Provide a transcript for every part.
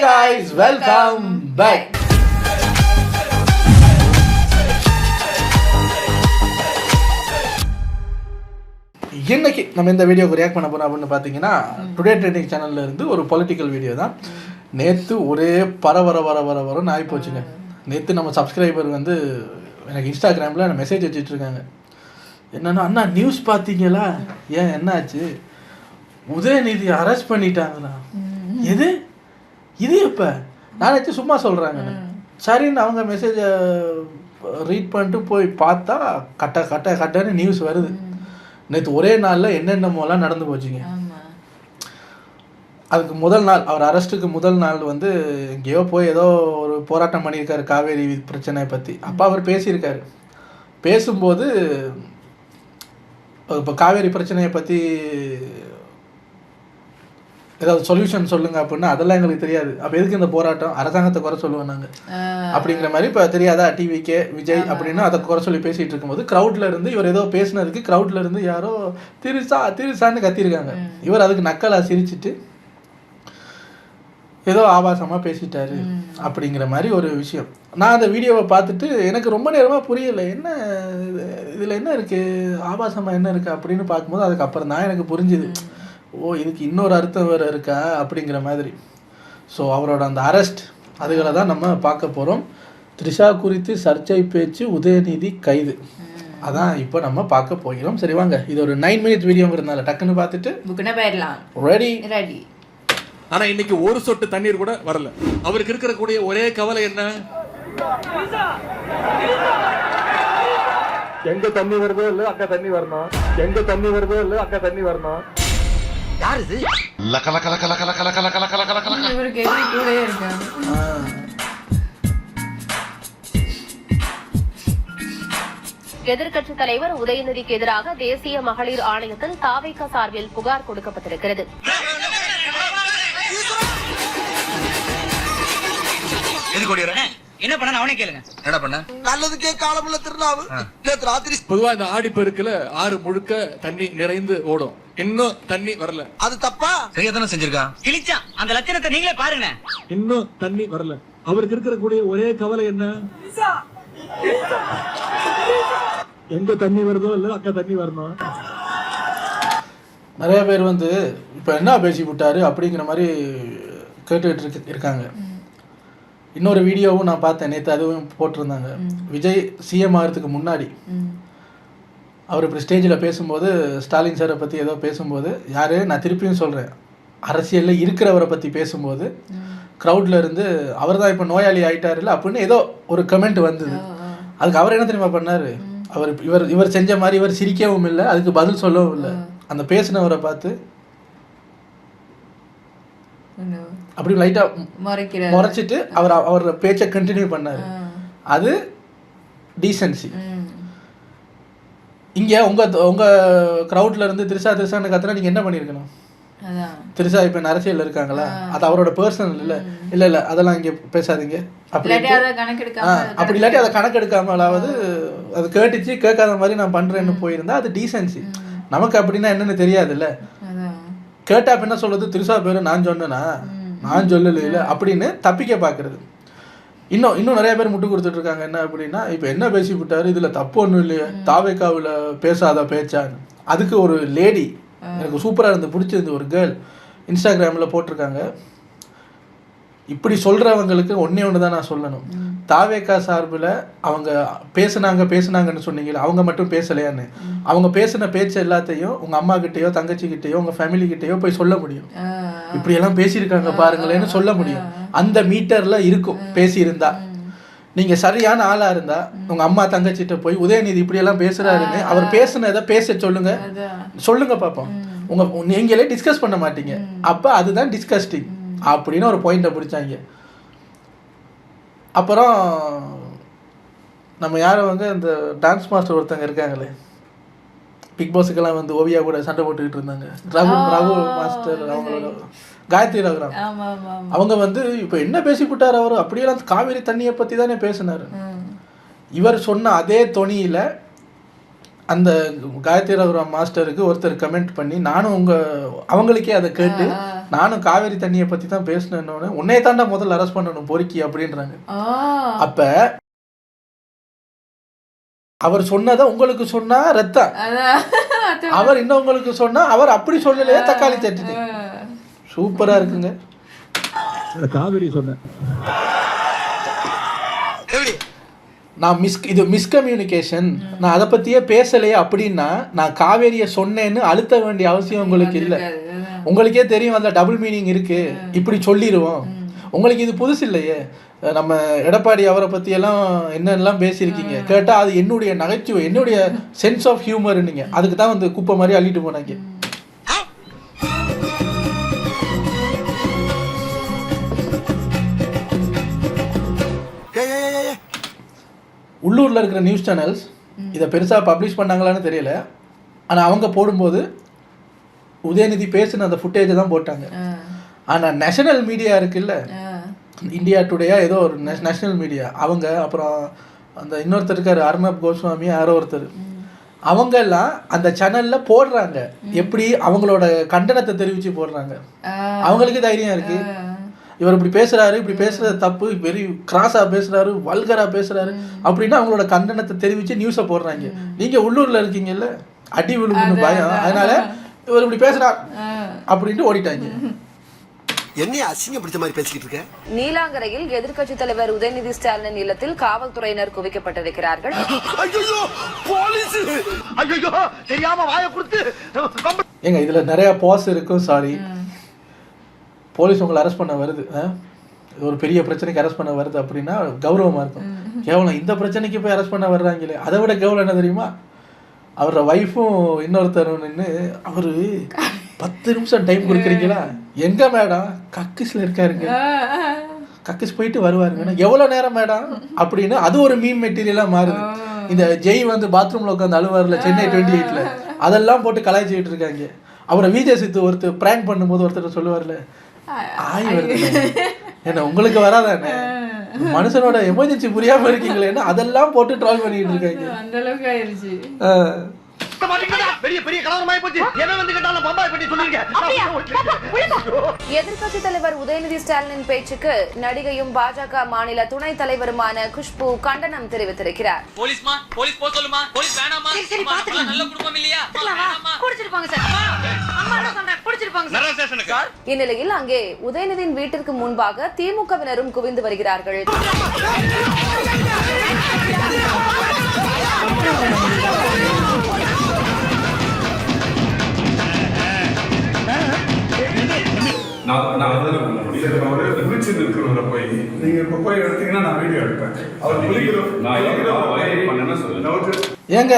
guys, welcome back. இன்னைக்கு நம்ம இந்த வீடியோக்கு ரியாக்ட் பண்ண போறோம் அப்படின்னு பார்த்தீங்கன்னா டுடே ட்ரெண்டிங் சேனல்ல இருந்து ஒரு பொலிட்டிக்கல் வீடியோ தான். நேற்று ஒரே பரவரன்னு ஆகி போச்சுங்க. நேற்று நம்ம சப்ஸ்கிரைபர் வந்து எனக்கு இன்ஸ்டாகிராமில் மெசேஜ் வச்சுட்டு இருக்காங்க. என்னன்னா, அண்ணா நியூஸ் பார்த்தீங்களா? ஏன் என்ன ஆச்சு? உதயநிதி அரெஸ்ட் பண்ணிட்டாங்களா? எது இது எப்போ? நானே சும்மா சொல்கிறாங்கன்னு சரின்னு அவங்க மெசேஜை ரீட் பண்ணிட்டு போய் பார்த்தா கட்டன்னு நியூஸ் வருது. நேற்று ஒரே நாளில் என்னென்னமோலாம் நடந்து போச்சுங்க. அதுக்கு முதல் நாள், அவர் அரெஸ்ட்டுக்கு முதல் நாள் வந்து எங்கேயோ போய் ஏதோ ஒரு போராட்டம் பண்ணியிருக்காரு காவேரி பிரச்சனையை பற்றி. அப்போ அவர் பேசியிருக்காரு. பேசும்போது இப்போ காவேரி பிரச்சனையை பற்றி ஏதாவது சொல்யூஷன் சொல்லுங்க அப்படின்னா அதெல்லாம் எங்களுக்கு தெரியாது. அப்போ எதுக்கு இந்த போராட்டம்? அரசாங்கத்தை குறை சொல்லுவோம் நாங்கள் அப்படிங்கிற மாதிரி. இப்போ தெரியாதா டிவிக்கே விஜய் அப்படின்னு அதை குறை சொல்லி பேசிகிட்டு இருக்கும்போது க்ரௌட்ல இருந்து இவர் ஏதோ பேசினதுக்கு க்ரௌட்ல இருந்து யாரோ திருசான்னு கத்திருக்காங்க. இவர் அதுக்கு நக்கலாக சிரிச்சிட்டு ஏதோ ஆபாசமாக பேசிட்டாரு அப்படிங்கிற மாதிரி ஒரு விஷயம். நான் அந்த வீடியோவை பார்த்துட்டு எனக்கு ரொம்ப நேரமாக புரியலை, என்ன இதில் என்ன இருக்குது, ஆபாசமாக என்ன இருக்குது அப்படின்னு பார்க்கும்போது அதுக்கப்புறம் தான் எனக்கு புரிஞ்சுது. ஓ, இதுக்கு இன்னொரு அர்த்தம் வேறு இருக்கா அப்படிங்கிற மாதிரி. ஸோ அவரோட அந்த அரெஸ்ட் அதுகளை தான் நம்ம பார்க்க போகிறோம். த்ரிஷா குறித்து சர்ச்சை பேச்சு, உதயநிதி கைது, அதான் இப்போ நம்ம பார்க்க போகிறோம். சரி வாங்க, இது ஒரு 9 minute வீடியோங்கிறதுனால டக்குன்னு பார்த்துட்டு போயிடலாம். ரெடி. ஆனா இன்னைக்கு ஒரு சொட்டு தண்ணீர் கூட வரல. அவருக்கு இருக்கிற கூடிய ஒரே கவலை என்ன? எங்க தண்ணி வருதோ இல்ல அக்கா தண்ணி வரணும், எங்க தண்ணி வருதோ இல்ல அக்கா தண்ணி வரணும். யார் இது? எதிர்க்கட்சித் தலைவர் உதயநிதிக்கு எதிராக தேசிய மகளிர் ஆணையத்தில் தாவேகா சார்பில் புகார் கொடுக்கப்பட்டிருக்கிறது. என்ன பண்ண அவனே கேளுங்க. என்ன பண்ண? நல்லதுக்கே காலமுள்ள திருநாவு. நேத்து ராத்திரி பொதுவா இந்த ஆடிப்பெருக்குல ஆறு முழுக்க தண்ணி நிறைந்து ஓடும். இன்னும் தண்ணி வரல. அது தப்பா? சரியா தானே செஞ்சிருக்கா. கிழிச்சா அந்த லட்சணத்தை நீங்களே பாருங்க. இன்னும் தண்ணி வரல. அவருக்கு இருக்கிற கூடிய ஒரே கவலை என்ன? எங்க தண்ணி வருதோ இல்ல அக்கா தண்ணி வரணும். நிறைய பேர் வந்து இப்போ என்ன பேசி விட்டாரு அப்படிங்கிற மாதிரி கேட்டுக்கிட்டு இருக்காங்க. இன்னொரு வீடியோவும் நான் பார்த்தேன் நேற்று, அதுவும் போட்டிருந்தாங்க. விஜய் சிஎம் ஆகிறதுக்கு முன்னாடி அவர் இப்படி ஸ்டேஜில் பேசும்போது ஸ்டாலின் சாரை பற்றி ஏதோ பேசும்போது, யார் நான் திருப்பியும் சொல்கிறேன், அரசியலில் இருக்கிறவரை பற்றி பேசும்போது க்ரௌடில் இருந்து அவர் தான் இப்போ நோயாளி ஆகிட்டாருல்ல அப்படின்னு ஏதோ ஒரு கமெண்ட் வந்தது. அதுக்கு அவர் என்ன தெரியுமா பண்ணார்? இவர் செஞ்ச மாதிரி இவர் சிரிக்கவும் இல்லை, அதுக்கு பதில் சொல்லவும் இல்லை. அந்த பேசினவரை பார்த்து அப்படி லைட்டாக முறைச்சிட்டு அவர் பேச்சை கண்டினியூ பண்ணார். அது டீசன்சி. இங்கே உங்கள் க்ரௌட்ல இருந்து திருசான்னு கத்துனா நீங்கள் என்ன பண்ணியிருக்கணும்? திருசா இப்போ அரசியல் இருக்காங்களா? அது அவரோட பர்சனல் இல்லை அதெல்லாம் இங்கே பேசாதீங்க அப்படி இல்லாட்டி அதை கணக்கெடுக்காமலாவது அது கேட்காத மாதிரி நான் பண்ணுறேன்னு போயிருந்தா அது டீசன்சி. நமக்கு அப்படின்னா என்னன்னு தெரியாதுல்ல. கேட்டா என்ன சொல்றது? திருசா பேரு நான் சொன்னேனா, நான் சொல்லல அப்படின்னு தப்பிக்க பார்க்கறது. இன்னும் நிறைய பேர் முட்டு கொடுத்துட்டு இருக்காங்க. என்ன அப்படின்னா, இப்போ என்ன பேசி விட்டாரு, இதில் தப்பு ஒன்றும் இல்லையே, தாவேக்காவில் பேசாத பேச்சான்னு. அதுக்கு ஒரு லேடி எனக்கு சூப்பராக இருந்து பிடிச்சிருந்து ஒரு கேர்ள் இன்ஸ்டாகிராமில் போட்டிருக்காங்க. இப்படி சொல்கிறவங்களுக்கு ஒன்று தான் நான் சொல்லணும். தாவேக்கா சார்பில் அவங்க பேசுனாங்கன்னு சொன்னீங்களே, அவங்க மட்டும் பேசலையான்னு. அவங்க பேசின பேச்சு எல்லாத்தையும் உங்கள் அம்மா கிட்டேயோ தங்கச்சிக்கிட்டேயோ உங்கள் ஃபேமிலி கிட்டேயோ போய் சொல்ல முடியும். இப்படியெல்லாம் பேசியிருக்காங்க பாருங்களேன்னு சொல்ல முடியும். அந்த மீட்டரில் இருக்கும் பேசியிருந்தா. நீங்கள் சரியான ஆளாக இருந்தால் உங்கள் அம்மா தங்கச்சிட்ட போய் உதயநிதி இப்படியெல்லாம் பேசுகிறாருன்னு அவர் பேசுனதை பேச சொல்லுங்க பார்ப்போம். நீங்களே டிஸ்கஸ் பண்ண மாட்டீங்க. அப்போ அதுதான் டிஸ்கஸ்டிங் அப்படின்னு ஒரு பாயிண்ட்டை பிடிச்சாங்க. அப்புறம் நம்ம யாரும் வந்து இந்த டான்ஸ் மாஸ்டர் ஒருத்தங்க இருக்காங்களே, பிக் பாஸுக்கெல்லாம் வந்து ஓவியா கூட சண்டை போட்டுக்கிட்டு இருந்தாங்க, ரகு மாஸ்டர், அவங்களோட காயத்ரி ரகுராம். அவங்க வந்து இப்போ என்ன பேசி விட்டார் அவர்? அப்படியெல்லாம் காவேரி தண்ணியை பற்றி தானே பேசினார். இவர் சொன்ன அதே தொனியில் அந்த காயத்ரி ரகுராம் மாஸ்டருக்கு ஒருத்தர் கமெண்ட் பண்ணி, நானும் அவங்களுக்கே அதை கேட்டு நானும் காவேரி தண்ணியை பத்தி தான் பேசினேன்னு, உன்னைய தாண்டா முதல்ல அரெஸ்ட் பண்ணணும் பொறுக்கி அப்படின்றாங்க. அப்ப அவர் சொன்னதை உங்களுக்கு சொன்னா ரத்தம், அவர் இன்னும் உங்களுக்கு சொன்னா அவர் அப்படி சொல்லலையே தக்காளி தட்டுது. சூப்பரா இருக்குங்க. காவேரி சொன்னேன் நான் இது மிஸ்கம்யூனிகேஷன், நான் அதை பற்றியே பேசலையே அப்படின்னா நான் காவேரியை சொன்னேன்னு அழுத்த வேண்டிய அவசியம் உங்களுக்கு இல்லை. உங்களுக்கே தெரியும் அதில் டபுள் மீனிங் இருக்குது, இப்படி சொல்லிடுவோம். உங்களுக்கு இது புதுசு இல்லையே. நம்ம எடப்பாடி அவரை பற்றியெல்லாம் என்னெல்லாம் பேசியிருக்கீங்க கேட்டால் அது என்னுடைய நகைச்சுவை, என்னுடைய சென்ஸ் ஆஃப் ஹியூமர். நீங்கள் அதுக்கு தான் வந்து குப்பை மாதிரி அள்ளிட்டு போனாங்க. உள்ளூரில் இருக்கிற நியூஸ் சேனல்ஸ் இதை பெருசாக பப்ளிஷ் பண்ணாங்களான்னு தெரியல. ஆனால் அவங்க போடும்போது உதயநிதி பேசுன அந்த ஃபுட்டேஜை தான் போட்டாங்க. ஆனால் நேஷனல் மீடியா இருக்குல்ல, இந்தியா டுடேயா ஏதோ ஒரு நேஷனல் மீடியா, அவங்க அப்புறம் அந்த இன்னொருத்தர் இருக்கார் அர்ணப் கோஸ்வாமி யாரோ ஒருத்தர், அவங்க எல்லாம் அந்த சேனல்ல போடுறாங்க. எப்படி அவங்களோட கண்டனத்தை தெரிவித்து போடுறாங்க. அவங்களுக்கு தைரியம் இருக்கு, இவர் இப்படி பேசுறாரு, இப்படி பேசுறது தப்பு, வெரி கிராஸா பேசுறாரு, வல்கரா பேசுறாரு அப்படின்னா அவங்களோட கண்டனத்தை தெரிவிச்சு நியூஸை போடுறாங்க. நீங்க உள்ளூர்ல இருக்கீங்கல்ல, அடி விழுப்புன்னு பயம், அதனால இவர் இப்படி பேசுறார் அப்படின்ட்டு ஓடிட்டாங்க. என்ன அசிங்கம் பிடிச்ச மாதிரி பேசிக்கிட்டு இருக்க? நீலாங்கரையில் எதிர்க்கட்சி தலைவர் உதயநிதி ஸ்டாலின் இல்லத்தில் காவல்துறையினர் குவிக்கப்பட்டிருக்கிறார்கள். தெரியாம வாயை கொடுத்து ஏங்க இதுல நிறைய பாஸ் இருக்கும். சாரி, போலீஸ் உங்களை அரெஸ்ட் பண்ண வருது, ஒரு பெரிய பிரச்சனைக்கு அரெஸ்ட் பண்ண வருது அப்படின்னா கௌரவமாக இருக்கும். கேவலம் இந்த பிரச்சனைக்கு போய் அரெஸ்ட் பண்ண வர்றாங்களே, அதை விட கேவலம் என்ன தெரியுமா? அவரோட ஒய்ஃபும் இன்னொருத்தரும் நின்று அவர் 10 நிமிஷம் டைம் கொடுக்குறீங்களா, எங்கே மேடம் கக்கிஸில் இருக்காருங்க, கக்கிஸ் போயிட்டு வருவாருங்க, எவ்வளோ நேரம் மேடம் அப்படின்னு அது ஒரு மீம் மெட்டீரியலாக மாறுது. இந்த ஜெய் வந்து பாத்ரூமில் உட்காந்து அழுவார்ல சென்னை 28ல், அதெல்லாம் போட்டு கலாய்ச்சிக்கிட்டு இருக்காங்க. அவரை விஜய் சித்து ஒருத்தர் பிராங்க் பண்ணும்போது ஒருத்தர் சொல்லுவார்ல, ஆய் வருது என்ன உங்களுக்கு வராதானே, மனுஷனோட எமர்ஜென்சி புரியாம இருக்கீங்களேன்னு அதெல்லாம் போட்டு ட்ரால் பண்ணிட்டு இருக்காங்க. அந்த அளவுக்கு ஆயிருச்சு. எதிர்க்கட்சி தலைவர் உதயநிதி ஸ்டாலினின் பேச்சுக்கு நடிகையும் பாஜக மாநில துணைத் தலைவருமான குஷ்பு கண்டனம் தெரிவித்திருக்கிறார். இந்நிலையில் அங்கே உதயநிதியின் வீட்டிற்கு முன்பாக திமுகவினரும் குவிந்து வருகிறார்கள். ஏங்க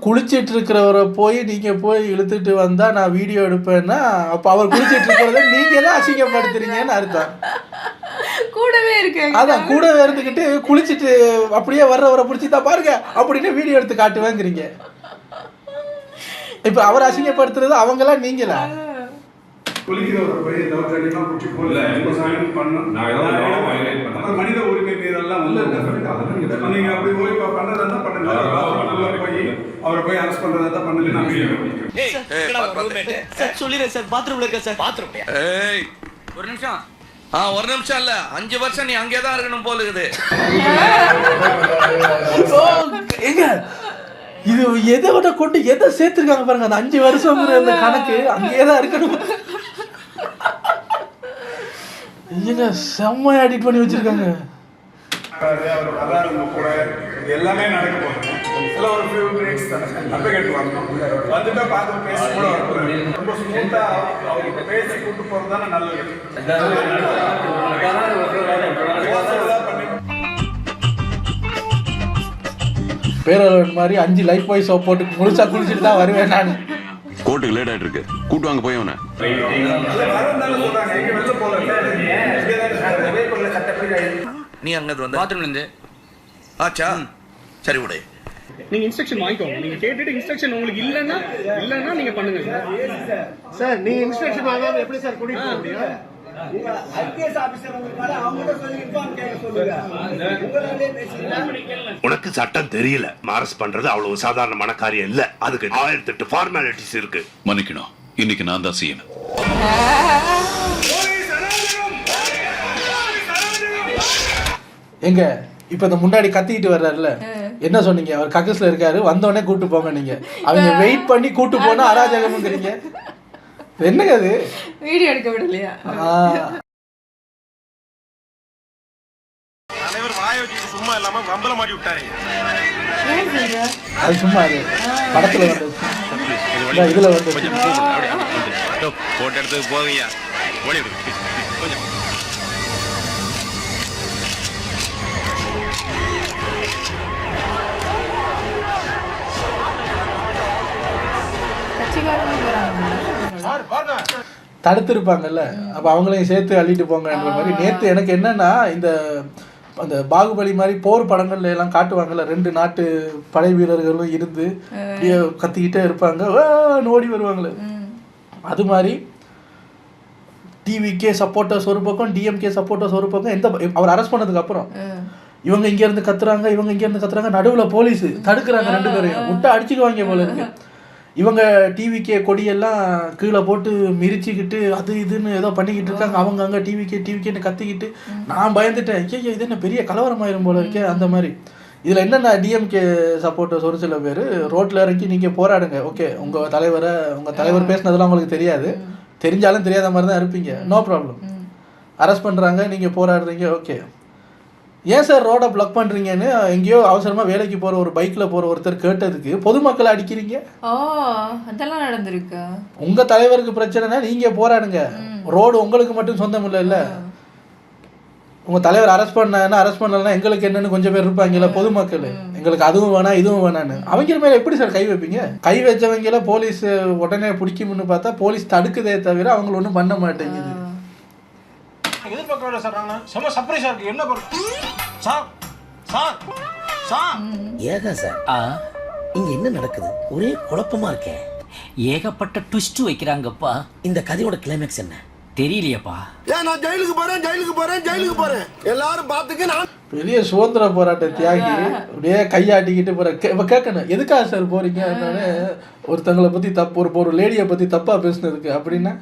குளிச்சிட்டு இருக்கிறவரை போய் நீங்க போய் இழுத்துட்டு வந்தா நான் வீடியோ எடுப்பேன்னா அப்ப அவர் குளிச்சிட்டு இருக்கிறத நீங்க தான் அசிங்கப்படுத்துறீங்கன்னு அர்த்தம். கூடவே இருக்கு, அதான் கூடவே இருந்துகிட்டு குளிச்சிட்டு அப்படியே வர்றவரை பிடிச்சிதான் பாருங்க அப்படின்னு வீடியோ எடுத்து காட்டுவேங்கிறீங்க. இப்ப அவர் அசிங்கப்படுத்துறது அவங்களாம் நீங்களா? மனித உரிமை மீறலாம் நீங்க அப்படி போய் பண்ணதான் பண்ணுங்க, அவரை போய் அரெஸ்ட் பண்றதா பண்ணுங்க. சொல்லிடுறேன் சார், பாத்ரூம்ல இருக்க சார். பாத்ரூம் ஒரு நிமிஷம். ஒரு நிமிஷம் இல்ல, 5 வருஷம் நீ அங்கேதான் இருக்கணும் போல இருக்குது. இது எதை விட கொண்டு எதை சேர்த்திருக்காங்க பாருங்க. அந்த 5 வருஷம் அந்த கணக்கு அங்கேதான் இருக்கணும். செம்மையா எடிட் பண்ணி வச்சிருக்காங்க. எல்லாமே நடக்க போகுது. ஒரு few minutes தான் அட்வொகேட் வரணும், வந்துட்டு பார்த்து பேசி கூட வரணும். ரொம்ப ஸ்மூத்தா அவருக்கு பேசி கூட்டு போறது தானே நல்லது. பேரளவு மாதிரி 5 லைஃப் பாய் சோப் போட்டு முழுசா குளிச்சுட்டு தான் வருவேன் நான். கோர்ட்டுக்கு லேட் ஆயிட்டு இருக்கு, கூட்டு வாங்க போய் அவனை. நீ அங்க வந்து பாத்ரூம்ல இருந்து ஆச்சா சரி விடு. நீங்க இன்ஸ்ட்ரக்ஷன் வாங்கிக்கோங்க. நீங்க கேட்டுட்டு இன்ஸ்ட்ரக்ஷன் உங்களுக்கு இல்லன்னா நீங்க பண்ணுங்க சார். நீங்க இன்ஸ்ட்ரக்ஷன் வாங்காம எப்படி சார் கூட்டிட்டு போக முடியும்? உனக்கு சட்டம் தெரியல, அரெஸ்ட் பண்றது அவ்வளவு சாதாரணமான காரியம் இல்ல. அதுக்கு 1008 ஃபார்மாலிட்டிஸ் இருக்கு. மன்னிக்கணும், இன்னைக்கு நான் தான் செய்யணும். எங்க இப்ப இந்த முன்னாடி கத்திக்கிட்டு வர்றாருல, என்ன சொன்னீங்க? அவர் கக்கஸ்ல இருக்காரு, வந்தோடனே கூட்டு போங்க. நீங்க அவங்க வெயிட் பண்ணி கூட்டு போனா அராஜகம்ங்கிறீங்க. என்னங்க அது? வீடியோ எடுக்க விடலையா? தலைவர் வாய வச்சுட்டு சும்மா இல்லாம வம்பல மாட்டி விட்டாரு. அது சும்மா அது படத்துல வந்து இதுல வந்து போட்டோ எடுத்து போவீங்க. ஓடி கொஞ்சம் தடுத்திருப்பாங்கல்ல, அப்ப அவங்களையும் சேர்த்து அள்ளிட்டு போங்கன்ற மாதிரி. நேத்து எனக்கு என்னன்னா, இந்த அந்த பாகுபலி மாதிரி போர் படங்கள்ல எல்லாம் காட்டுவாங்கல்ல, 2 நாட்டு படை வீரர்களும் இருந்து கத்திக்கிட்டே இருப்பாங்க, ஓடி வருவாங்களே, அது மாதிரி டிவிகே சப்போர்ட்டர்ஸ் ஒரு பக்கம், டிஎம்கே சப்போர்ட்டர்ஸ் ஒரு பக்கம். எந்த அவர் அரெஸ்ட் பண்ணதுக்கு அப்புறம் இவங்க இங்க இருந்து கத்துறாங்க, இவங்க இங்க இருந்து கத்துறாங்க, நடுவுல போலீஸ் தடுக்கிறாங்க, 2 பேரையும் விட்டு அடிச்சுக்குவாங்க போல இருக்கு. இவங்க டிவிகே கொடியெல்லாம் கீழே போட்டு மிரிச்சுக்கிட்டு அது இதுன்னு ஏதோ பண்ணிக்கிட்டு இருக்காங்க. அவங்க அங்கே டிவிகேன்னு கத்திக்கிட்டு நான் பயந்துட்டேன், ஐயோ இது என்ன பெரிய கலவரமாயிரும் போல இருக்கே அந்த மாதிரி. இதில் என்னென்ன டிஎம்கே சப்போர்ட்டர்ஸ் ஒரு சில பேர் ரோட்டில் இறங்கி நீங்கள் போராடுங்க, ஓகே உங்கள் தலைவர் பேசினதெல்லாம் உங்களுக்கு தெரியாது, தெரிஞ்சாலும் தெரியாத மாதிரி தான் இருப்பீங்க, நோ ப்ராப்ளம். அரெஸ்ட் பண்ணுறாங்க, நீங்கள் போராடுறீங்க, ஓகே. ஏன் சார் ரோடை பிளாக் பண்ணுறீங்கன்னு எங்கேயோ அவசரமாக வேலைக்கு போகிற ஒரு பைக்கில் போகிற ஒருத்தர் கேட்டதுக்கு பொதுமக்களை அடிக்கிறீங்க. அதெல்லாம் நடந்திருக்கு. உங்கள் தலைவருக்கு பிரச்சனைனா நீங்கள் போராடுங்க, ரோடு உங்களுக்கு மட்டும் சொந்தம் இல்லைல்ல. உங்கள் தலைவர் அரெஸ்ட் பண்ணலன்னா எங்களுக்கு என்னன்னு கொஞ்சம் பேர் இருப்பாங்கல்ல பொதுமக்கள், எங்களுக்கு அதுவும் வேணாம் இதுவும் வேணான்னு. அவங்க மேலே எப்படி சார் கை வைப்பீங்க? கை வச்சவங்கள போலீஸ் உடனே பிடிக்கும்னு பார்த்தா போலீஸ் தடுக்குதே தவிர அவங்கள ஒன்றும் பண்ண மாட்டேங்குது. எதிர்பார்க்க சொல்றாங்க, செம சர்ப்ரைஸா இருக்கு. என்ன ஏகா சார், இங்க என்ன நடக்குது? ஒரே குழப்பமா இருக்கே. ஏகப்பட்ட ட்விஸ்ட் வைக்கிறாங்கப்பா. இந்த கதையோட கிளைமேக்ஸ் என்ன தெரியலையப்பா. நான் ஜெயிலுக்கு போறேன் எல்லாரும் பாத்துக்க. நான் பெரிய சுதந்திர போராட்ட தியாகி அப்படியே கையாட்டிக்கிட்டு போறேன். இப்ப கேட்கணும், எதுக்காக சார் போறீங்க? ஒருத்தங்களை பத்தி தப்பு, ஒரு லேடியை பத்தி தப்பா பேசுனதுக்கு அப்படின்னா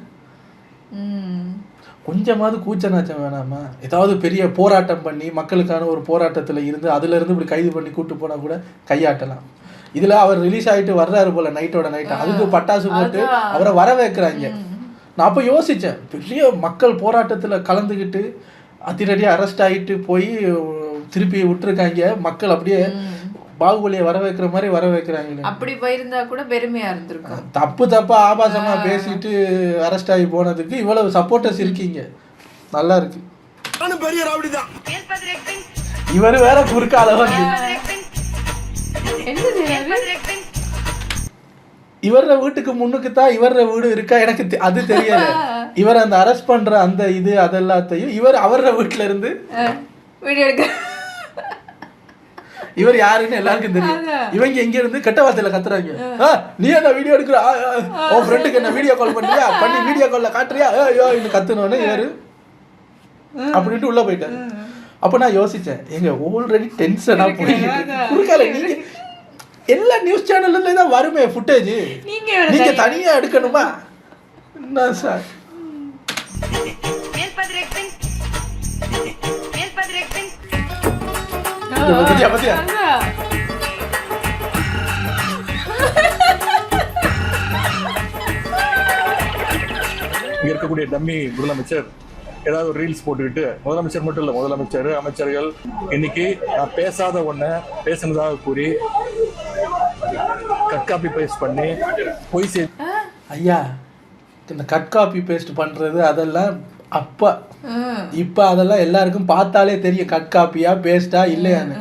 கொஞ்சமாவது கூச்சநாச்சம் வேணாமா? ஏதாவது பெரிய போராட்டம் பண்ணி மக்களுக்கான ஒரு போராட்டத்தில் இருந்து அதுல இருந்து இப்படி கைது பண்ணி கூட்டு போனா கூட கையாட்டலாம். இதுல அவர் ரிலீஸ் ஆகிட்டு வர்றாரு போல நைட்டோட நைட்டா, அதுக்கு பட்டாசு போட்டு அவரை வர வைக்கிறாங்க. நான் அப்போ யோசித்தேன், பெரிய மக்கள் போராட்டத்தில் கலந்துக்கிட்டு அதிரடியாக அரெஸ்ட் ஆகிட்டு போய் திருப்பி விட்டுருக்காங்க. மக்கள் அப்படியே பாகுபலியை வர வைக்கிற மாதிரி வர வைக்கிறாங்க. அப்படி போயிருந்தா கூட பெருமையா இருந்திருக்கும். தப்பா ஆபாசமா பேசிட்டு அரெஸ்ட் ஆகி போனதுக்கு இவ்வளவு சப்போர்ட்டர்ஸ் இருக்கீங்க, நல்லா இருக்கு. பெரிய ராவடி தான் இவரு வேற குறுக்கால வந்து இவர வீட்டுக்கு முன்னுக்கு தான் இவர வீடு இருக்கா எனக்கு அது தெரியல. இவர் அந்த அரெஸ்ட் பண்ற அந்த இது அதெல்லாத்தையும் இவர் அவர வீட்டுல இருந்து வீடியோ எடுக்க, இவர் யாருன்னு எல்லாருக்கும் தெரியும். இவங்க எங்க இருந்து கெட்ட வார்த்தையில கத்துறாங்க, நீ என்ன வீடியோ எடுக்கிற, உன் ஃப்ரெண்டுக்கு என்ன வீடியோ கால் பண்றியா, பண்ணி வீடியோ கால்ல காட்டுறியா, ஐயோ இன்னும் கத்துனோன்னு இவரு அப்படின்ட்டு உள்ள போயிட்டாரு. அப்ப நான் யோசிச்சேன், எங்க ஆல்ரெடி டென்ஷனா போயிருக்கால, நீங்க எல்லா நியூஸ் சேனல்ல தான் வருமே ஃபுட்டேஜ், நீங்க தனியா எடுக்கணுமா என்ன சார்? இங்க இருக்கக்கூடிய டம்மி முதலமைச்சர் ஏதாவது ஒரு ரீல்ஸ் போட்டுக்கிட்டு, முதலமைச்சர் மட்டும் இல்ல, முதலமைச்சர் அமைச்சர்கள் இன்னைக்கு நான் பேசாத ஒண்ண பேசினதாக கூறி கட் காப்பி பேஸ்ட் பண்ணி போய் ஐயா, இந்த கட் காப்பி பேஸ்ட் பண்றது அதெல்லாம் அப்ப இப்ப அதெல்லாம் எல்லாருக்கும் பார்த்தாலே தெரியும் கட் காப்பியா பேஸ்டா இல்லையான்னு.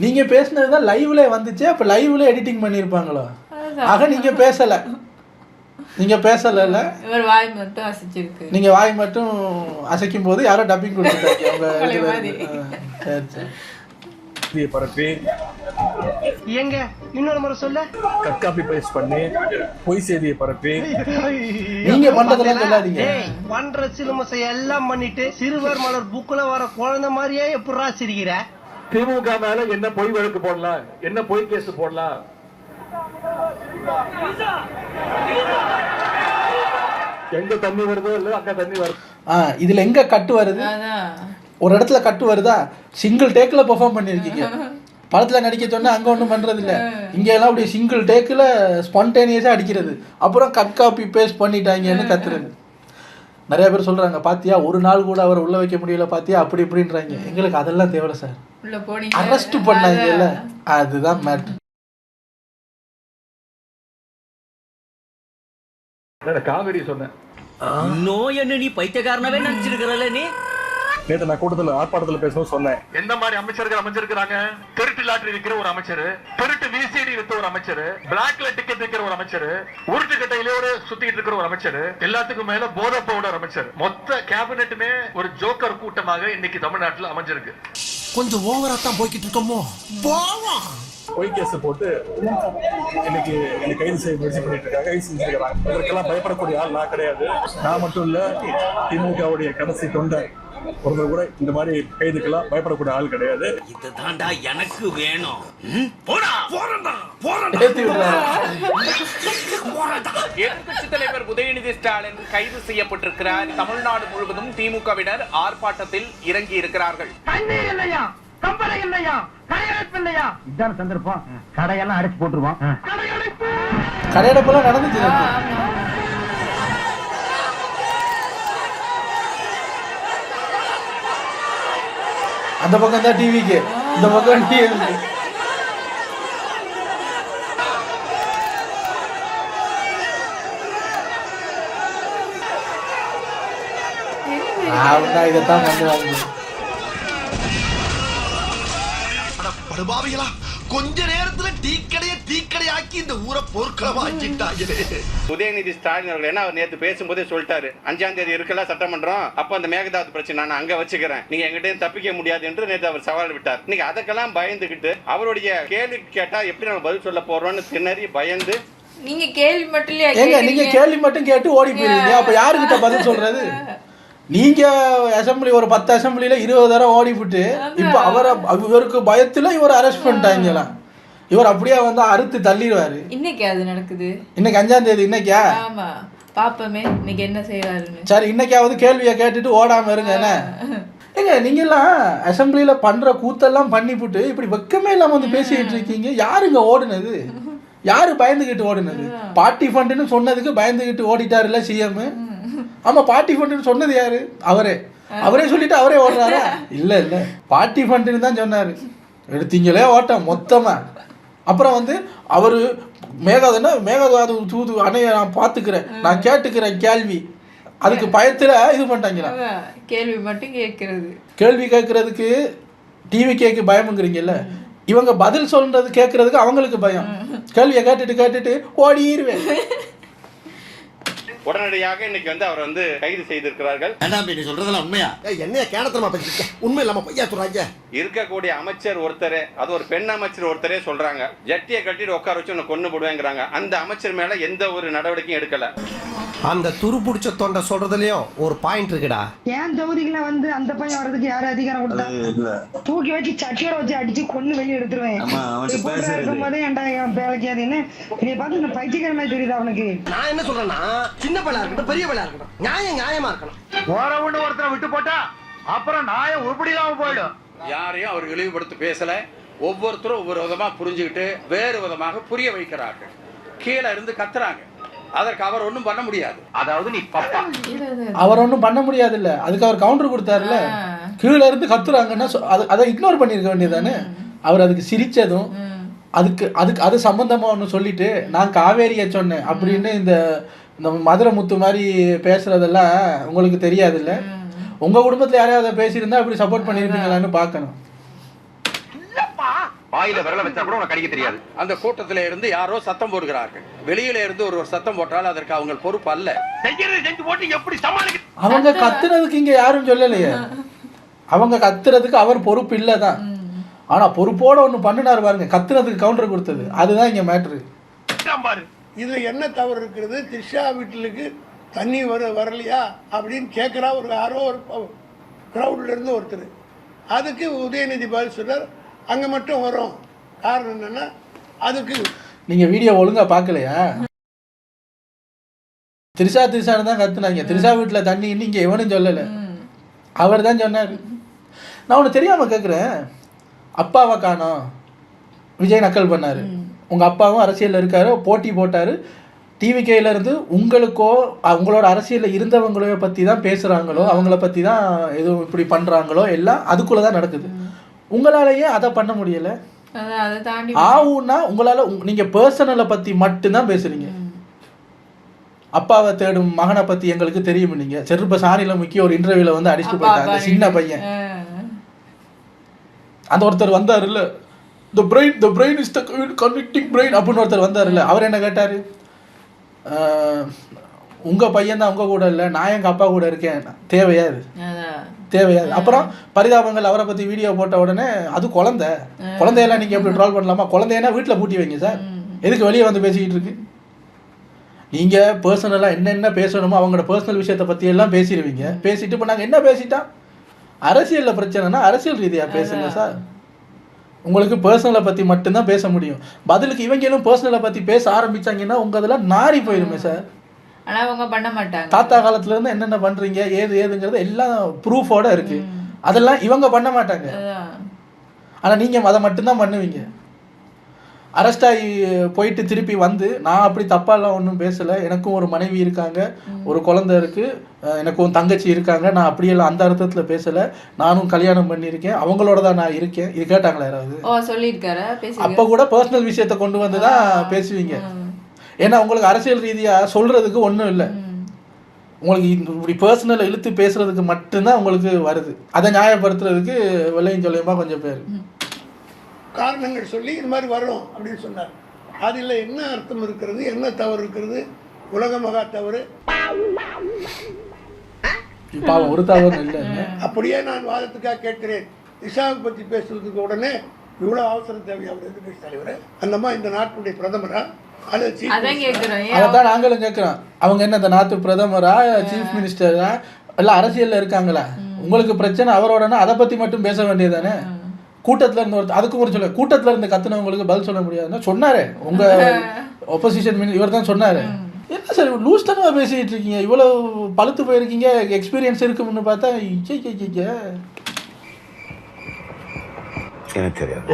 நீங்க பேசுனதுதான் லைவ்ல வந்துச்சு, அப்ப லைவ்ல எடிட்டிங் பண்ணிருப்பாங்களோ. ஆக நீங்க பேசல, நீங்க பேசல, இவர் வாய் மட்டும் அசைச்சிருக்கு. நீங்க வாய் மட்டும் அசைக்கும் போது யாரோ டப்பிங் கொடுத்துட்டாங்க அவங்க பரப்பி எங்க இன்னொரு முறை சொல்ல, கட் காப்பி பேஸ்ட் பண்ணி பொய் செய்தியை பரப்பி நீங்க பண்றதெல்லாம் சொல்லாதீங்க. பண்ற சிலுமசை எல்லாம் பண்ணிட்டு சிறுவர் மலர் புக்குல வர குழந்தை மாதிரியே எப்படா சிரிக்கிற? திமுக மேல என்ன பொய் வழக்கு போடலாம், என்ன பொய் கேஸ் போடலாம்? எங்க தண்ணி வருதோ இல்ல அங்க தண்ணி வருது. இதுல எங்க கட்டு வருது? ஒரு இடத்துல கட்டு வருதா, சிங்கிள் டேக்கில் பெர்ஃபார்ம் பண்ணியிருக்கீங்க. படத்தில் நடிக்க சொன்னால் அங்கே ஒன்றும் பண்ணுறது இல்லை. இங்கெல்லாம் அப்படி சிங்கிள் டேக்கில் ஸ்பான்டேனியஸாக அடிக்கிறது, அப்புறம் கட் காப்பி பேஸ்ட் பண்ணிட்டாங்கன்னு கத்துறது. நிறைய பேர் சொல்கிறாங்க, பாத்தியா ஒரு நாள் கூட அவர் உள்ளே வைக்க முடியல, பாத்தியா அப்படி இப்படின்றாங்க. எங்களுக்கு அதெல்லாம் தேவை சார். அரெஸ்ட் பண்ணாங்கல்ல, அதுதான் மேட்ரு. காவேரி சொன்னேன் நோய் என்ன நீ பைத்தியக்காரனவே நினைச்சிருக்கிறல்ல நீ. நேற்று நான் கூட்டத்தில் ஆர்ப்பாட்டத்தில் பேசவும் சொன்னேன். எந்த மாதிரி அமைச்சர்கள் அமைச்சிருக்கிறாங்க? திருட்டு லாட்டரி விற்கிற ஒரு அமைச்சர், திருட்டு விசிடி வித்த ஒரு அமைச்சர், பிளாக்ல டிக்கெட் விற்கிற ஒரு அமைச்சர், உருட்டு கட்டையிலோட சுத்திட்டு இருக்கிற ஒரு அமைச்சர், எல்லாத்துக்கும் மேல போதை பவுடர் அமைச்சர். மொத்த கேபினெட்டுமே ஒரு ஜோக்கர் கூட்டமாக இன்னைக்கு தமிழ்நாட்டில் அமைஞ்சிருக்கு. கொஞ்சம் ஓவரா தான் போய்கிட்டு இருக்கோமோ. பொய் கேஸ் போட்டு இன்னைக்கு என்னை கைது செய்ய முயற்சி பண்ணிட்டு இருக்காங்க, கைது செஞ்சிருக்கிறாங்க. இதற்கெல்லாம் பயப்படக்கூடிய ஆள் நான் கிடையாது. நான் மட்டும் இல்ல, திமுகவுடைய கடைசி தொண்டை ஒருத்தர் கூட இந்த மாதிரி கைதுக்கெல்லாம் பயப்படக்கூடிய ஆள் கிடையாது. இதுதான்டா எனக்கு வேணும். எதிர்க்கட்சி தலைவர் உதயநிதி ஸ்டாலின் கைது செய்யப்பட்டிருக்கிறார். தமிழ்நாடு முழுவதும் திமுகவினர் ஆர்ப்பாட்டத்தில் இறங்கி இருக்கிறார்கள். இதான் சந்தர்ப்பம், கடையெல்லாம் அடைச்சு போட்டுருவோம். கடையடைப்பெல்லாம் நடந்துச்சு. அந்த பக்கம் தான் டிவிக்கு, இந்த பக்கம் டிவி. இதைத்தான் பண்ணுவாங்க. கொஞ்ச நேரத்துல டீக்கடையாக்கி இந்த ஊரை போர்க்களமாக்கிட்டாங்களே. உதயநிதி ஸ்டாலின் அவர்கள் என்ன அவர் நேற்று பேசும்போதே சொல்லிட்டாரு, 5ஆம் தேதி இருக்கல சட்டமன்றம், அப்ப அந்த மேகதாது பிரச்சனை நான் அங்க வச்சுக்கிறேன், நீங்க எங்கிட்ட தப்பிக்க முடியாது என்று நேற்று அவர் சவால் விட்டார். இன்னைக்கு அதுக்கெல்லாம் பயந்துகிட்டு அவருடைய கேள்வி கேட்டா எப்படி நம்ம பதில் சொல்ல போறோம்னு திணறி பயந்து, நீங்க கேள்வி மட்டும் நீங்க கேள்வி மட்டும் கேட்டு ஓடி போயிருவீங்க. அப்ப யாருக்கிட்ட பதில் சொல்றது? நீங்க அசம்பிளி ஒரு 10 அசம்பிளில 20 தடவை ஓடி விட்டு இப்ப இவருக்கு பயத்துல இவர் அரெஸ்ட் பண்ணிட்டாங்களாம். இவர் அப்படியே வந்து அறுத்து தள்ளிடுவாரு. இன்னைக்கு அது நடக்குது. இன்னைக்கு 5ஆம் தேதி. இன்னைக்கா? ஆமா, பாப்பமே இன்னைக்கு என்ன செய்யறாருன்னு. சரி, இன்னைக்காவது கேள்வியை கேட்டுட்டு ஓடாம இருங்க. என்ன ஏங்க நீங்க எல்லாம் அசம்பிளில பண்ற கூத்தெல்லாம் பண்ணிவிட்டு இப்படி வெக்கமே இல்லாம வந்து பேசிட்டு இருக்கீங்க. யாருங்க ஓடுனது? யாரு பயந்துகிட்டு ஓடுனது? பார்ட்டி ஃபண்டுன்னு சொன்னதுக்கு பயந்துகிட்டு ஓடிட்டாருல சிஎம். ஆமா, பார்ட்டி ஃபண்டுன்னு சொன்னது யாரு? அவரே சொல்லிட்டு அவரே ஓடுறாரா? இல்ல இல்ல, பார்ட்டி ஃபண்டுன்னு தான் சொன்னாரு. எடுத்தீங்களே ஓட்டம் மொத்தமா. அப்புறம் வந்து அவரு மேகதாது தூது அணைய நான் பாத்துக்கிறேன், நான் கேட்டுக்கிறேன் கேள்வி, அதுக்கு பயத்துல இது பண்ணிட்டாங்களா? கேள்வி மட்டும் கேட்கறது. கேள்வி கேட்கறதுக்கு டிவி கேக்கு பயமுங்கிறீங்கல்ல, இவங்க பதில் சொல்றது கேட்கறதுக்கு அவங்களுக்கு பயம். கேள்வியை கேட்டுட்டு ஓடிடுவேன். உடனடியாக இன்னைக்கு வந்து அவர் வந்து கைது செய்திருக்கிறார்கள். நீ சொல்றதெல்லாம் உண்மையா? என்ன கேனத்தனமா பேசிக்க, உண்மை இல்லாம பொய்யா சொல்றாங்க. இருக்கக்கூடிய அமைச்சர் ஒருத்தரே, அது ஒரு பெண் அமைச்சர் ஒருத்தரே சொல்றாங்க, ஜட்டியை கட்டிட்டு உட்கார வச்சு உன்னை கொண்டு போடுவேங்கிறாங்க. அந்த அமைச்சர் மேல எந்த ஒரு நடவடிக்கையும் எடுக்கல. அந்த துரு புடிச்ச தொண்டை சொல்றதுலயும் ஒரு பாயிண்ட் இருக்குடா. ஏன் தொகுதிக்குள்ள வந்து அந்த பையன் வர்றதுக்கு யாரு அதிகாரம் கொடுத்தா? தூக்கி வச்சு சட்டியோட வச்சு அடிச்சு கொண்டு வெளியே எடுத்துருவேன். ஏன்டா என் பேழைக்காதுன்னு என்னை பார்த்து இந்த பைத்தியக்கார மாதிரி தெரியுது அவனுக்கு. நான் என்ன சொல்றேன்னா, சின்ன பையனா இருக்கட்டும் பெரிய பையனா இருக்கட்டும், நியாயமா இருக்கணும். ஒருத்தரை விட்டு போட்டா அப்புறம் நியாயம் உருப்படி இல்லாம போயிடும். யாரையும் அவர் இழிவுபடுத்தி பேசல. ஒவ்வொருத்தரும் ஒவ்வொரு விதமா புரிஞ்சுக்கிட்டு வேறு விதமாக புரிய வைக்கிறார்கள். கீழே இருந்து கத்துறாங்க, அதற்கு அவர் ஒன்றும் பண்ண முடியாது. அதாவது நீ பப்பா, அவர் ஒன்றும் பண்ண முடியாது இல்ல, அதுக்கு அவர் கவுண்டர் கொடுத்தாருல. கீழே இருந்து கத்துறாங்கன்னா அதை இக்னோர் பண்ணிருக்க வேண்டியதானே. அவர் அதுக்கு சிரிச்சதும் அது சம்பந்தமா ஒன்று சொல்லிட்டு நான் காவேரியை சொன்னேன் அப்படின்னு இந்த மதுரை முத்து மாதிரி பேசுறதெல்லாம் உங்களுக்கு தெரியாது இல்ல. உங்க குடும்பத்துல யாரையாவது பேசியிருந்தா அப்படி சப்போர்ட் பண்ணிருப்பீங்களான்னு பார்க்கணும். வாயில விரல வச்சா கூட உனக்கு கடிக்க தெரியாது. அந்த கூட்டத்தில இருந்து யாரோ சத்தம் போடுகிறார்கள். வெளியில இருந்து ஒரு சத்தம் போட்டால் அதற்கு அவங்க பொறுப்பு அல்ல. செஞ்சு போட்டு எப்படி சமாளிக்க? அவங்க கத்துறதுக்கு இங்க யாரும் சொல்லலையே. அவங்க கத்துறதுக்கு அவர் பொறுப்பு இல்லதான். ஆனா பொறுப்போட ஒண்ணு பண்ணினாரு பாருங்க, கத்துறதுக்கு கவுண்டர் கொடுத்தது. அதுதான் இங்க மேட்ரு. இதுல என்ன தவறு இருக்கிறது? திரிஷா வீட்டுக்கு தண்ணி வரலையா அப்படின்னு கேட்குறா ஒரு யாரோ ஒரு க்ரௌட்ல இருந்து ஒருத்தர். அதுக்கு உதயநிதி பதில் சொல்றார், அங்க மட்டும் வரும். காரணம் என்னன்னா, அதுக்கு நீங்க வீடியோ ஒழுங்கா பார்க்கலையா? திரிஷான்னு தான் கத்துனாங்க. திரிஷா வீட்டுல தண்ணி இங்க எவனும் சொல்லல, அவர் தான் சொன்னாரு. நான் ஒன்று தெரியாமல் கேட்குறேன், அப்பாவை காணோம், விஜய் நக்கல் பண்ணார், உங்கள் அப்பாவும் அரசியலில் இருக்காரு, போட்டி போட்டார், டிவிகேலேருந்து உங்களுக்கோ உங்களோட அரசியலில் இருந்தவங்களோ பற்றி தான் பேசுகிறாங்களோ, அவங்கள பற்றி தான் எதுவும் இப்படி பண்ணுறாங்களோ எல்லாம் அதுக்குள்ளே தான் நடக்குது. உங்களாலேயே அதை பண்ண முடியலை. ஆவுன்னா உங்களால் நீங்கள் பர்சனலை பற்றி மட்டும்தான் பேசுகிறீங்க. அப்பாவை தேடும் மகனை பற்றி எங்களுக்கு தெரியும். நீங்கள் செருப்ப சாணியில் முக்கிய ஒரு இன்டர்வியூவில் வந்து அடிச்சுட்டு போயிட்டாங்க சின்ன பையன். அந்த ஒருத்தர் வந்தார் இல்லை, the brain is the convicting brain அப்படின்னு ஒருத்தர் வந்தார் இல்லை, அவர் என்ன கேட்டார், உங்கள் பையன் தான் உங்கள் கூட இல்லை, நான் எங்கள் அப்பா கூட இருக்கேன். தேவையாது தேவையாது. அப்புறம் பரிதாபங்கள் அவரை பற்றி வீடியோ போட்ட உடனே அது குழந்தையெல்லாம் நீங்கள் எப்படி ட்ரால் பண்ணலாமா? குழந்தையெல்லாம் வீட்டில் பூட்டி வைங்க சார், எதுக்கு வெளியே வந்து பேசிக்கிட்டு இருக்கு? நீங்கள் பர்சனலாக என்னென்ன பேசணுமோ அவங்களோட பர்சனல் விஷயத்தை பற்றியெல்லாம் பேசிடுவீங்க. பேசிட்டு இப்போ நாங்கள் என்ன பேசிட்டா அரசியலில் பிரச்சனைனா அரசியல் ரீதியாக பேசுங்க சார். உங்களுக்கு பர்சனலை பற்றி மட்டும்தான் பேச முடியும். பதிலுக்கு இவங்களும் பர்சனலை பற்றி பேச ஆரம்பித்தாங்கன்னா உங்கள் இதெல்லாம் நாரி போயிடுமே சார். ஆனால் அவங்க பண்ண மாட்டாங்க. தாத்தா காலத்துலேருந்து என்னென்ன பண்ணுறீங்க ஏதுங்கிறது எல்லாம் ப்ரூஃபோட இருக்குது. அதெல்லாம் இவங்க பண்ண மாட்டாங்க. ஆனால் நீங்கள் அதை மட்டும்தான் பண்ணுவீங்க. அரெஸ்ட் ஆகி போயிட்டு திருப்பி வந்து நான் அப்படி தப்பாலாம் ஒன்றும் பேசலை, எனக்கும் ஒரு மனைவி இருக்காங்க, ஒரு குழந்தை இருக்குது, எனக்கும் தங்கச்சி இருக்காங்க, நான் அப்படியெல்லாம் அந்த அர்த்தத்தில் பேசலை, நானும் கல்யாணம் பண்ணியிருக்கேன், அவங்களோட தான் நான் இருக்கேன். இது கேட்டாங்களா யாராவது? சொல்லியிருக்காரு. அப்போ கூட பர்சனல் விஷயத்தை கொண்டு வந்து தான் பேசுவீங்க. ஏன்னா உங்களுக்கு அரசியல் ரீதியாக சொல்கிறதுக்கு ஒன்றும் இல்லை. உங்களுக்கு இப்படி பர்சனலை இழுத்து பேசுகிறதுக்கு மட்டும்தான் உங்களுக்கு வருது. அதை நியாயப்படுத்துறதுக்கு வெள்ளையும் சொல்லியமாக கொஞ்சம் பேர் காரணங்கள் சொல்லி இது மாதிரி வரும் அப்படின்னு சொன்னார். அதில் என்ன அர்த்தம் இருக்கிறது, என்ன தவறு இருக்கிறது? உலக மகா தவறு. ஒரு தவறு இல்லை. அப்படியே நான் வாதத்துக்காக கேட்கிறேன், திஷாவை பற்றி பேசுறதுக்கு உடனே இவ்வளோ அவசரம் தேவையா? அவர் எதிர்கட்சி தலைவர், அந்தம்மா இந்த நாட்டுடைய பிரதமரா? அதான் நாங்களும் கேட்குறோம், அவங்க என்ன இந்த நாட்டு பிரதமரா, சீஃப் மினிஸ்டரா, எல்லாம் அரசியலில் இருக்காங்களா? உங்களுக்கு பிரச்சனை அவரோடனா அதை பற்றி மட்டும் பேச வேண்டியதானே? கூட்டத்தில் இருந்து ஒருத்தர் அதுக்கு ஒரு சொல்ல, கூட்டத்தில் இருந்து கத்துனவங்களுக்கு பதில் சொல்ல முடியாதுன்னா சொன்னாரு உங்கள் ஒப்போசிஷன் இவர் தான் சொன்னார். என்ன சார் லூஸ் தனமாக பேசிகிட்டு இருக்கீங்க, இவ்வளோ பழுத்து போயிருக்கீங்க, எக்ஸ்பீரியன்ஸ் இருக்குன்னு பார்த்தா எனக்கு தெரியாது.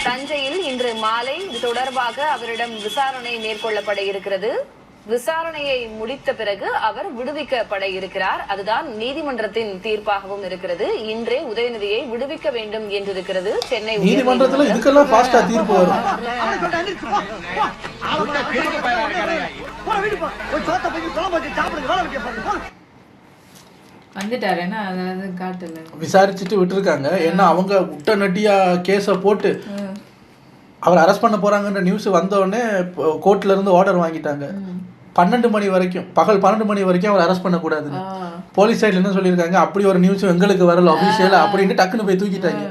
தஞ்சையில் இன்று மாலை இது தொடர்பாக அவரிடம் விசாரணை மேற்கொள்ளப்பட இருக்கிறது. விசாரணையை முடித்த பிறகு அவர் விடுவிக்கப்பட இருக்கிறார். அதுதான் நீதிமன்றத்தின் தீர்ப்பாகவும் இருக்கிறது. இன்றே உதயநிதியை விடுவிக்க வேண்டும் என்றிருக்கிறது சென்னை நீதிமன்றத்தில். இதுக்கெல்லாம் ஃபாஸ்டா தீர்ப்பு வரும். விசாரிச்சுட்டு விட்டுருக்காங்க. ஏன்னா அவங்க விட்ட நட்டியா கேஸை போட்டு அவர் அரெஸ்ட் பண்ண போறாங்கன்ற நியூஸ் வந்தோடனே கோர்ட்ல இருந்து ஆர்டர் வாங்கிட்டாங்க. 12 மணி வரைக்கும், பகல் 12 மணி வரைக்கும் அவர் அரெஸ்ட் பண்ணக்கூடாது. போலீஸ் சைட்ல என்ன சொல்லியிருக்காங்க, அப்படி ஒரு நியூஸ் எங்களுக்கு வரல அபிஷியல் அப்படின்னு டக்குன்னு போய் தூக்கிட்டாங்க.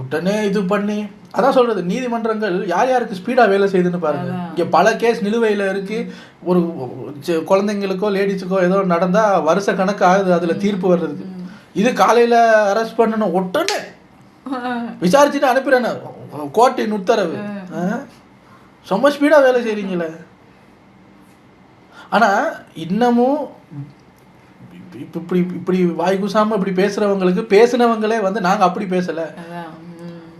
உடனே இது பண்ணி அதான் சொல்றது, நீதிமன்றங்கள் யார் யாருக்கு ஸ்பீடா வேலை செய்யுதுன்னு பாருங்க. இங்க பல கேஸ் நிலுவையில இருக்கு. ஒரு குழந்தைங்களுக்கோ லேடிஸுக்கோ ஏதோ நடந்தா வருஷ கணக்கு ஆகுது அதுல தீர்ப்பு வர்றதுக்கு. இது காலையில அரெஸ்ட் பண்ணணும், உடனே விசாரிச்சுட்டு அனுப்பிடுறேன், கோர்ட்டின் உத்தரவு. ரொம்ப ஸ்பீடா வேலை செய்றீங்களே. ஆனா இன்னமும் இப்படி இப்படி வாய் கூசாம இப்படி பேசுறவங்களுக்கு பேசினவங்களே வந்து நாங்க அப்படி பேசல,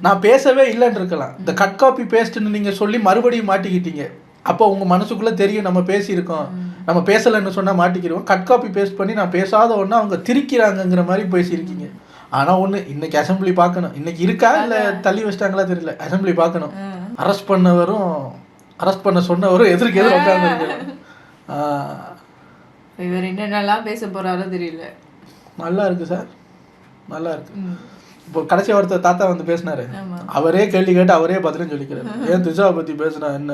நான் பேசவே இல்லைன்னு இருக்கலாம். இந்த கட் காப்பி பேஸ்ட்னு நீங்க சொல்லி மறுபடியும் மாட்டிக்கிட்டீங்க. அப்போ உங்க மனசுக்குள்ள தெரியும் நம்ம பேசியிருக்கோம், நம்ம பேசலைன்னு சொன்னா மாட்டிக்கிறோம். கட் காப்பி பேஸ்ட் பண்ணி நான் பேசாத ஒன்று அவங்க திரிக்கிறாங்கங்கிற மாதிரி பேசியிருக்கீங்க. ஆனா ஒண்ணு, இன்னைக்கு அசம்பிளி பார்க்கணும். இன்னைக்கு இருக்கா இல்ல தள்ளி வச்சிட்டாங்களா தெரியல. அசம்பிளி பார்க்கணும். அரெஸ்ட் பண்ணவரும் அரெஸ்ட் பண்ண சொன்னவரும் எதிர்க்கு எதிர் உட்கார்ந்து இவர் என்னென்னலாம் பேச போறாரோ தெரியல. நல்லா இருக்கு சார், நல்லா இருக்கு. இப்போ கடைசி ஒருத்தர் தாத்தா வந்து பேசினாரு, அவரே கேள்வி கேட்டு அவரே பதிலும் சொல்லிக்கிறாரு. ஏன் திஷாவை பத்தி பேசினா என்ன,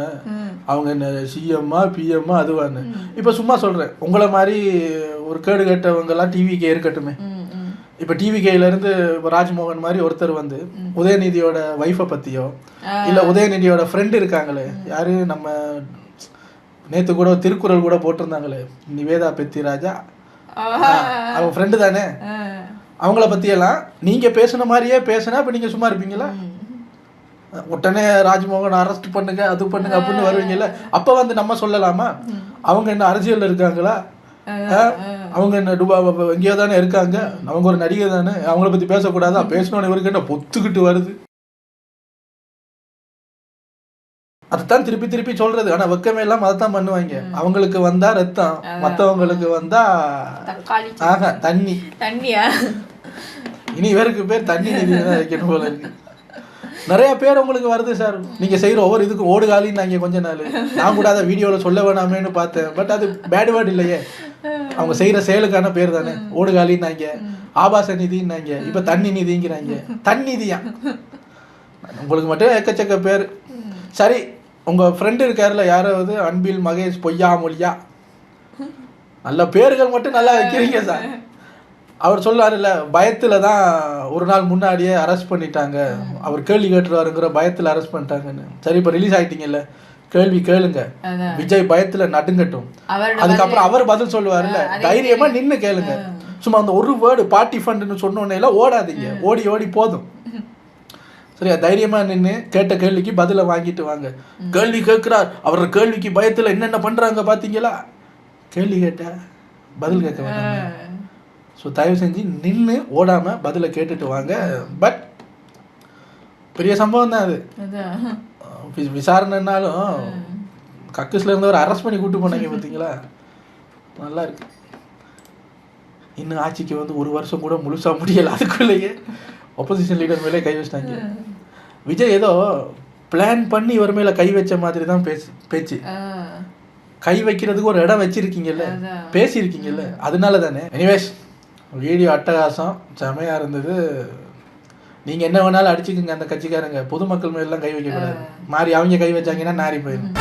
அவங்க என்ன சிஎம்மா பிஎம்மா அதுவான்னு. இப்போ சும்மா சொல்றேன், உங்களை மாதிரி ஒரு கேடு கேட்டவங்கெல்லாம் டிவிக்கே இருக்கட்டுமே. இப்போ டிவிகேலேருந்து இப்போ ராஜ்மோகன் மாதிரி ஒருத்தர் வந்து உதயநிதியோட ஒய்ஃபை பற்றியோ இல்லை உதயநிதியோட ஃப்ரெண்டு இருக்காங்களே, யாரு நம்ம நேற்று கூட திருக்குறள் கூட போட்டிருந்தாங்களே, நிவேதா பெத்திராஜா, அவங்க ஃப்ரெண்டு தானே, அவங்கள பற்றியெல்லாம் நீங்கள் பேசுன மாதிரியே பேசுனா இப்போ நீங்கள் சும்மா இருப்பீங்களா? உடனே ராஜ்மோகன் அரெஸ்ட் பண்ணுங்க அது பண்ணுங்க அப்படின்னு வருவீங்கல்ல. அப்போ வந்து நம்ம சொல்லலாமா அவங்க என்ன அரசியலில் இருக்காங்களா? அவங்க என்ன எங்கேயோ தானே இருக்காங்க, அவங்க ஒரு நடிகை தானே, அவங்கள பற்றி பேசக்கூடாதா, பேசணும்னு இவருக்கு என்ன பொத்துக்கிட்டு வருது. அதுதான் திருப்பி திருப்பி சொல்றது. ஆனா வெக்கமே எல்லாம் அதைத்தான் பண்ணுவாங்க. அவங்களுக்கு வந்தா ரத்தம், மற்றவங்களுக்கு வந்தா தண்ணி. தண்ணியா? இனி இவருக்கு பேர் தண்ணி நிதி தான் வைக்கணும் போல இருக்கு. நிறைய பேர் உங்களுக்கு வருது சார், நீங்க செய்யற ஒவ்வொரு இதுக்கும் ஓடுகாலின்னு கொஞ்ச நாள் நான் கூட அதை வீடியோவில் சொல்ல வேணாமேன்னு பார்த்தேன். பட் அது பேட் வேர்டு இல்லையே, அவங்க செய்யற செயலுக்கான பேர் தானே. ஓடுகாலின்னாங்க, ஆபாச நிதின்னாங்க, இப்ப தண்ணி நிதிங்கிறாங்க. தண்ணிதியா உங்களுக்கு மட்டும் எக்கச்சக்க பேர். சரி, உங்க ஃப்ரெண்டு இருக்காருல யாராவது, அன்பில் மகேஷ் பொய்யா மொழியா, நல்ல பேர்கள் மட்டும் நல்லா வைக்கிறீங்க சார். அவர் சொல்லாருல்ல, பயத்துல தான் ஒரு நாள் முன்னாடியே அரெஸ்ட் பண்ணிட்டாங்க, அவர் கேள்வி கேட்டுருவாருங்கிற பயத்துல அரெஸ்ட் பண்ணிட்டாங்கன்னு. சரி, இப்போ ரிலீஸ் ஆயிட்டீங்கல்ல, கேள்வி கேளுங்க, விஜய் பயத்துல நடுங்கட்டும், அதுக்கப்புறம் அவர் பதில் சொல்லுவாருல்ல, தைரியமா நின்று கேளுங்க. சும்மா அந்த ஒரு வேர்டு பார்ட்டி ஃபண்டுன்னு சொன்னோன்னே எல்லாம் ஓடாதீங்க, ஓடி ஓடி போதும். சரியா, தைரியமா நின்று கேட்ட கேள்விக்கு பதில வாங்கிட்டு வாங்க. கேள்வி கேட்கிறார், அவர் கேள்விக்கு பயத்துல என்னென்ன பண்றாங்க பாத்தீங்களா, கேள்வி கேட்ட பதில் கேட்க வேண்டாம். ஸோ தயவு செஞ்சு நின்று ஓடாம பதில கேட்டுட்டு வாங்க. பட் பெரிய சம்பவம் தான் அது. விசாரணைனாலும் கக்கூஸ்ல இருந்தவர் அரெஸ்ட் பண்ணி கூட்டு போனாங்க பார்த்தீங்களா, நல்லா இருக்கு. இன்னும் ஆட்சிக்கு வந்து 1 வருஷம் கூட முழுசா முடியல, அதுக்குள்ளேயே ஒப்போசிஷன் லீடர் மேலே கை வச்சிட்டாங்க. விஜய் ஏதோ பிளான் பண்ணி இவர் மேல கை வச்ச மாதிரி தான் பேச்சு. கை வைக்கிறதுக்கு ஒரு இடம் வச்சிருக்கீங்கல்ல, பேசியிருக்கீங்கல்ல, அதனால தானே. எனிவேஸ், வீடியோ அட்டகாசம் செமையா இருந்தது. நீங்க என்ன வேணாலும் அடிச்சுக்குங்க அந்த கட்சிக்காரங்க, பொதுமக்கள் மேலாம் கை வைக்கக்கூடாது. மாறி அவங்க கை வச்சாங்கன்னா நாரி போயிடும்.